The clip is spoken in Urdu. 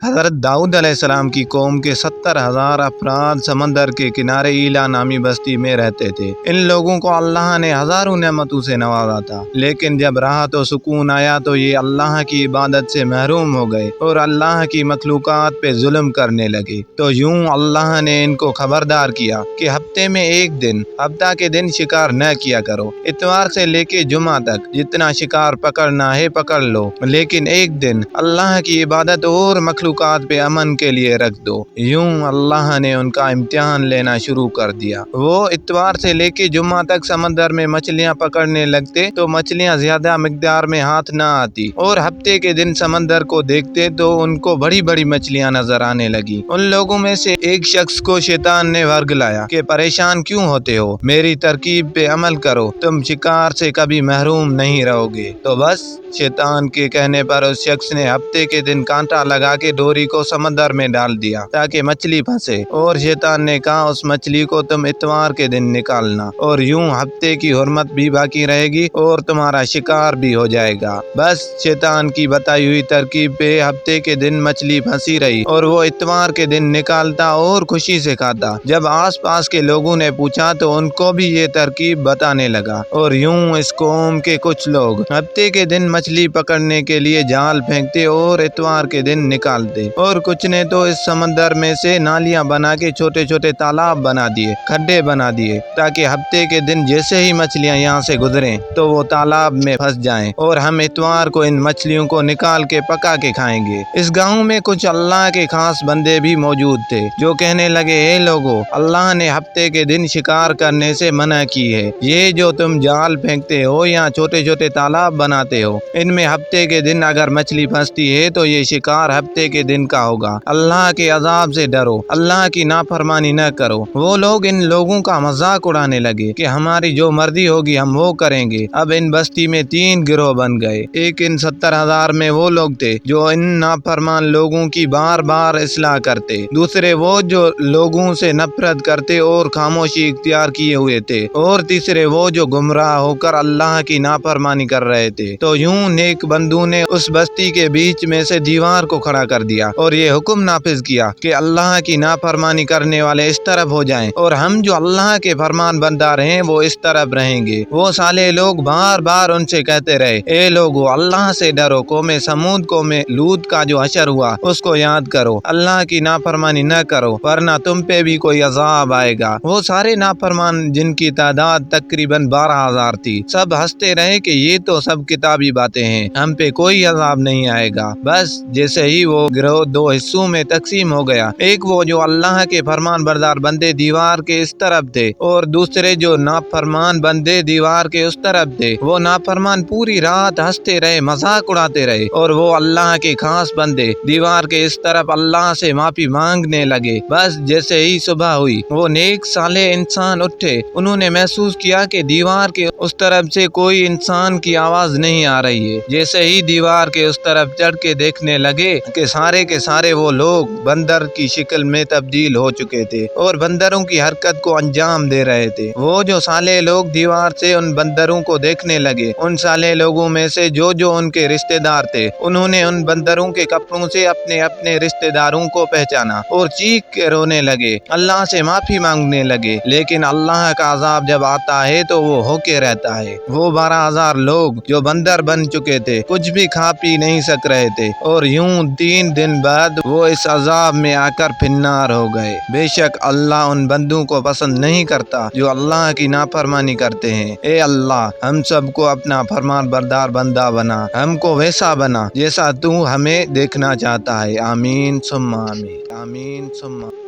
حضرت داؤد علیہ السلام کی قوم کے 70,000 افراد سمندر کے کنارے ایلا نامی بستی میں رہتے تھے۔ ان لوگوں کو اللہ نے ہزاروں نعمتوں سے نوازا تھا، لیکن جب راحت و سکون آیا تو یہ اللہ کی عبادت سے محروم ہو گئے اور اللہ کی مخلوقات پہ ظلم کرنے لگے۔ تو یوں اللہ نے ان کو خبردار کیا کہ ہفتے میں ایک دن، ہفتہ کے دن شکار نہ کیا کرو۔ اتوار سے لے کے جمعہ تک جتنا شکار پکڑنا ہے پکڑ لو، لیکن ایک دن اللہ کی عبادت اور مخلوقات پہ امن کے لیے رکھ دو۔ یوں اللہ نے ان کا امتحان لینا شروع کر دیا۔ وہ اتوار سے لے کے جمعہ تک سمندر میں مچھلیاں پکڑنے لگتے تو مچھلیاں زیادہ مقدار میں ہاتھ نہ آتی، اور ہفتے کے دن سمندر کو دیکھتے تو ان کو بڑی بڑی مچھلیاں نظر آنے لگی۔ ان لوگوں میں سے ایک شخص کو شیطان نے ورگلایا کہ پریشان کیوں ہوتے ہو، میری ترکیب پہ عمل کرو، تم شکار سے کبھی محروم نہیں رہو گے۔ تو بس شیطان کے کہنے پر اس شخص نے ہفتے کے دن کانٹا لگا کے ڈوری کو سمندر میں ڈال دیا تاکہ مچھلی پھنسے، اور شیطان نے کہا اس مچھلی کو تم اتوار کے دن نکالنا، اور یوں ہفتے کی حرمت بھی باقی رہے گی اور تمہارا شکار بھی ہو جائے گا۔ بس شیطان کی بتائی ہوئی ترکیب پہ ہفتے کے دن مچھلی پھنسی رہی اور وہ اتوار کے دن نکالتا اور خوشی سے کھاتا۔ جب آس پاس کے لوگوں نے پوچھا تو ان کو بھی یہ ترکیب بتانے لگا، اور یوں اس قوم کے کچھ لوگ ہفتے کے دن مچھلی پکڑنے کے لیے جال پھینکتے اور اتوار کے دن نکالتے، اور کچھ نے تو اس سمندر میں سے نالیاں بنا کے چھوٹے چھوٹے تالاب بنا دیے، کھڈے بنا دیے، تاکہ ہفتے کے دن جیسے ہی مچھلیاں یہاں سے گزریں تو وہ تالاب میں پھنس جائیں اور ہم اتوار کو ان مچھلیوں کو نکال کے پکا کے کھائیں گے۔ اس گاؤں میں کچھ اللہ کے خاص بندے بھی موجود تھے جو کہنے لگے، اے لوگو، اللہ نے ہفتے کے دن شکار کرنے سے منع کی ہے۔ یہ جو تم جال پھینکتے ہو یا چھوٹے چھوٹے تالاب بناتے ہو، ان میں ہفتے کے دن اگر مچھلی پھنستی ہے تو یہ شکار ہفتے کے دن کا ہوگا۔ اللہ کے عذاب سے ڈرو، اللہ کی نافرمانی نہ کرو۔ وہ لوگ ان لوگوں کا مذاق اڑانے لگے کہ ہماری جو مرضی ہوگی ہم وہ کریں گے۔ اب ان بستی میں 3 گروہ بن گئے۔ ایک ان 70,000 میں وہ لوگ تھے جو ان نافرمان لوگوں کی بار بار اصلاح کرتے، دوسرے وہ جو لوگوں سے نفرت کرتے اور خاموشی اختیار کیے ہوئے تھے، اور تیسرے وہ جو گمراہ ہو کر اللہ کی نافرمانی کر رہے تھے۔ تو یوں نیک بندوں نے اس بستی کے بیچ میں سے دیوار کو کھڑا کر دیا اور یہ حکم نافذ کیا کہ اللہ کی نافرمانی کرنے والے اس طرف ہو جائیں اور ہم جو اللہ کے فرمان بردار ہیں وہ اس طرف رہیں گے۔ وہ صالح لوگ بار بار ان سے کہتے رہے، اے لوگو، اللہ سے ڈرو، قوم سمود قوم لوط کا جو حشر ہوا اس کو یاد کرو، اللہ کی نافرمانی نہ کرو ورنہ تم پہ بھی کوئی عذاب آئے گا۔ وہ سارے نافرمان جن کی تعداد تقریباً 12,000 تھی، سب ہنستے رہے کہ یہ تو سب کتابی باتیں ہیں، ہم پہ کوئی عذاب نہیں آئے گا۔ بس جیسے ہی وہ گروہ 2 حصوں میں تقسیم ہو گیا، ایک وہ جو اللہ کے فرمان بردار بندے دیوار کے اس طرف تھے اور دوسرے جو نافرمان بندے دیوار کے اس طرف تھے، وہ نافرمان پوری رات ہنستے رہے، مذاق اڑاتے رہے، اور وہ اللہ کے خاص بندے دیوار کے اس طرف اللہ سے معافی مانگنے لگے۔ بس جیسے ہی صبح ہوئی، وہ نیک صالح انسان اٹھے، انہوں نے محسوس کیا کہ دیوار کے اس طرف سے کوئی انسان کی آواز نہیں آ رہی ہے۔ جیسے ہی دیوار کے اس طرف چڑھ کے دیکھنے لگے کہ سارے کے سارے وہ لوگ بندر کی شکل میں تبدیل ہو چکے تھے اور بندروں کی حرکت کو انجام دے رہے تھے۔ وہ جو صالح لوگ دیوار سے ان بندروں کو دیکھنے لگے، ان صالح لوگوں میں سے جو ان کے رشتہ دار تھے، انہوں نے ان بندروں کے کپڑوں سے اپنے اپنے رشتہ داروں کو پہچانا اور چیخ کے رونے لگے، اللہ سے معافی مانگنے لگے۔ لیکن اللہ کا عذاب جب آتا ہے تو وہ ہو کے رہتا ہے۔ وہ 12,000 لوگ جو بندر بن چکے تھے کچھ بھی کھا پی نہیں سک رہے تھے، اور یوں 3 دن بعد وہ اس عذاب میں آ کر پھنار ہو گئے۔ بے شک اللہ ان بندوں کو پسند نہیں کرتا جو اللہ کی نافرمانی کرتے ہیں۔ اے اللہ، ہم سب کو اپنا فرمان بردار بندہ بنا، ہم کو ویسا بنا جیسا تو ہمیں دیکھنا چاہتا ہے۔ آمین ثم آمین، آمین ثم آمین۔